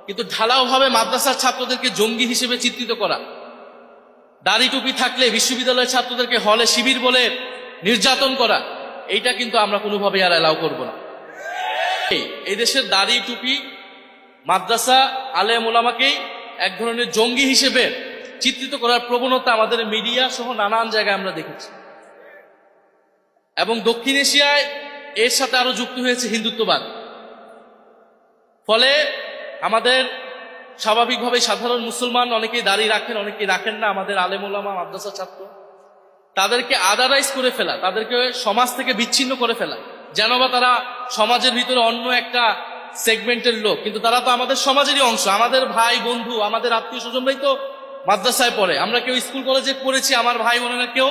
কিন্তু ঢালাওভাবে মাদ্রাসার ছাত্রদেরকে জঙ্গি হিসেবে চিত্রিত করা, দাড়ি টুপি থাকলে বিশ্ববিদ্যালয়ের ছাত্রদেরকে হলে শিবির বলে নির্যাতন করা, এইটা কিন্তু আমরা কোনোভাবেই আর অ্যালাউ করব না। এই দেশের দাড়ি টুপি মাদ্রাসা আলেম ওলামাকেই এক ধরনের জঙ্গি হিসেবে চিত্রিত করার প্রবণতা আমাদের মিডিয়া সহ নানান জায়গায় আমরা দেখেছি। এবং দক্ষিণ এশিয়ায় এর সাথে আরো যুক্ত হয়েছে হিন্দুত্ববাদ। ফলে আমাদের স্বাভাবিকভাবে সাধারণ মুসলমান অনেকেই দাঁড়িয়ে রাখেন, অনেকেই রাখেন না, আমাদের আলেম ওলামা মাদ্রাসা ছাত্র, তাদেরকে আদারাইজ করে ফেলা, তাদেরকে সমাজ থেকে বিচ্ছিন্ন করে ফেলা, যেন বা তারা সমাজের ভিতরে অন্য একটা সেগমেন্টের লোক, কিন্তু তারা তো আমাদের সমাজেরই অংশ, আমাদের ভাই বন্ধু, আমাদের আত্মীয় স্বজনরাই তো মাদ্রাসায় পড়ে। আমরা কেউ স্কুল কলেজে পড়েছি, আমার ভাই বোনেরা কেউ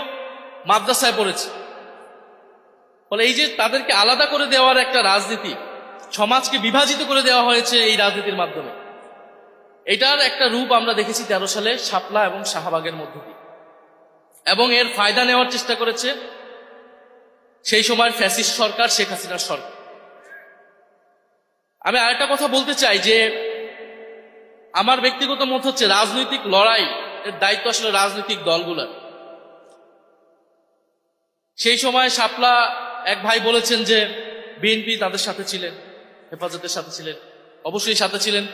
মাদ্রাসায় পড়েছে। ফলে এই যে তাদেরকে আলাদা করে দেওয়ার একটা রাজনীতি, সমাজকে বিভাজিত করে দেওয়া হয়েছে এই রাজনীতির মাধ্যমে, এটার একটা রূপ আমরা দেখেছি 13 সালে শাপলা এবং শাহবাগের মধ্য দিয়ে। এবং এর ফায়দা নেওয়ার চেষ্টা করেছে সেই সময়ের ফ্যাসিস্ট সরকার, শেখ হাসিনার সরকার। আমি আরেকটা কথা বলতে চাই যে আমার ব্যক্তিগত মত হচ্ছে রাজনৈতিক লড়াই এর দায়িত্ব আসলে রাজনৈতিক দলগুলোর। সেই সময় শাপলা এক ভাই বলেছেন যে বিএনপি তাদের সাথে ছিলেন, হেফাজতের সাথে ছিলেন, অবশ্যই সাথে ছিলেন,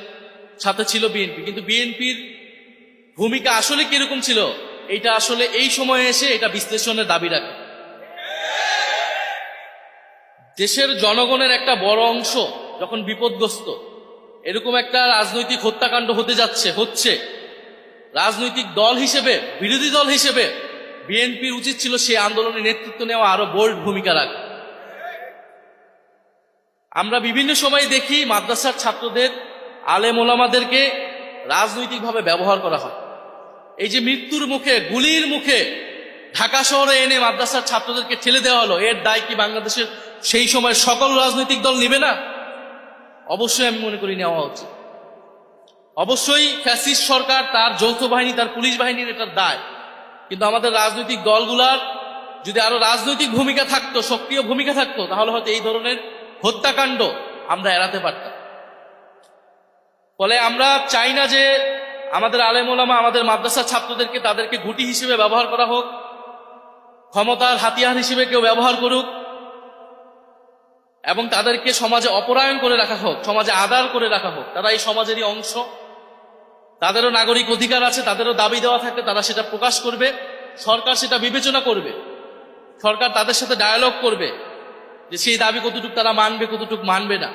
সাথে ছিল বিএনপি, কিন্তু বিএনপির ভূমিকা আসলে কিরকম ছিল এটা আসলে এই সময়ে এসে এটা বিশ্লেষণের দাবি রাখে। দেশের জনগণের একটা বড় অংশ যখন বিপদগ্রস্ত, এরকম একটা রাজনৈতিক হত্যাকাণ্ড হচ্ছে, রাজনৈতিক দল হিসেবে, বিরোধী দল হিসেবে বিএনপির উচিত ছিল সেই আন্দোলনে নেতৃত্ব নেওয়া, আরো বোল্ড ভূমিকা রাখা। আমরা বিভিন্ন সময় দেখি মাদ্রাসার ছাত্রদের, আলেম ওলামাদেরকে রাজনৈতিকভাবে ব্যবহার করা হয়। এই যে মৃত্যুর মুখে, গুলির মুখে ঢাকা শহরে এনে মাদ্রাসার ছাত্রদেরকে ঠেলে দেওয়া হলো, এর দায় কি বাংলাদেশের সেই সময় সকল রাজনৈতিক দল নেবে না? অবশ্যই আমি মনে করি নেওয়া উচিত। অবশ্যই ফ্যাসিস্ট সরকার, তার যৌথ বাহিনী, তার পুলিশ বাহিনীর এটার দায়, কিন্তু আমাদের রাজনৈতিক দলগুলার যদি আরো রাজনৈতিক ভূমিকা থাকতো, সক্রিয় ভূমিকা থাকতো, তাহলে হয়তো এই ধরনের হত্যাকাণ্ড আমরা এড়াতে পারতাম। ফলে আমরা চাই না যে আমাদের আলেম ওলামা, আমাদের মাদ্রাসার ছাত্রদেরকে তাদেরকে গুটি হিসেবে ব্যবহার করা হোক, ক্ষমতার হাতিয়ার হিসেবে কেউ ব্যবহার করুক, এবং তাদেরকে সমাজে অপরায়ণ করে রাখা হোক, সমাজে আদার করে রাখা হোক। তারা এই সমাজেরই অংশ, তাদেরও নাগরিক অধিকার আছে, তাদেরও দাবি দেওয়া থাকলে তারা সেটা প্রকাশ করবে, সরকার সেটা বিবেচনা করবে, সরকার তাদের সাথে ডায়ালগ করবে যে সেই দাবি কতটুকু তারা মানবে, কতটুকু মানবে না।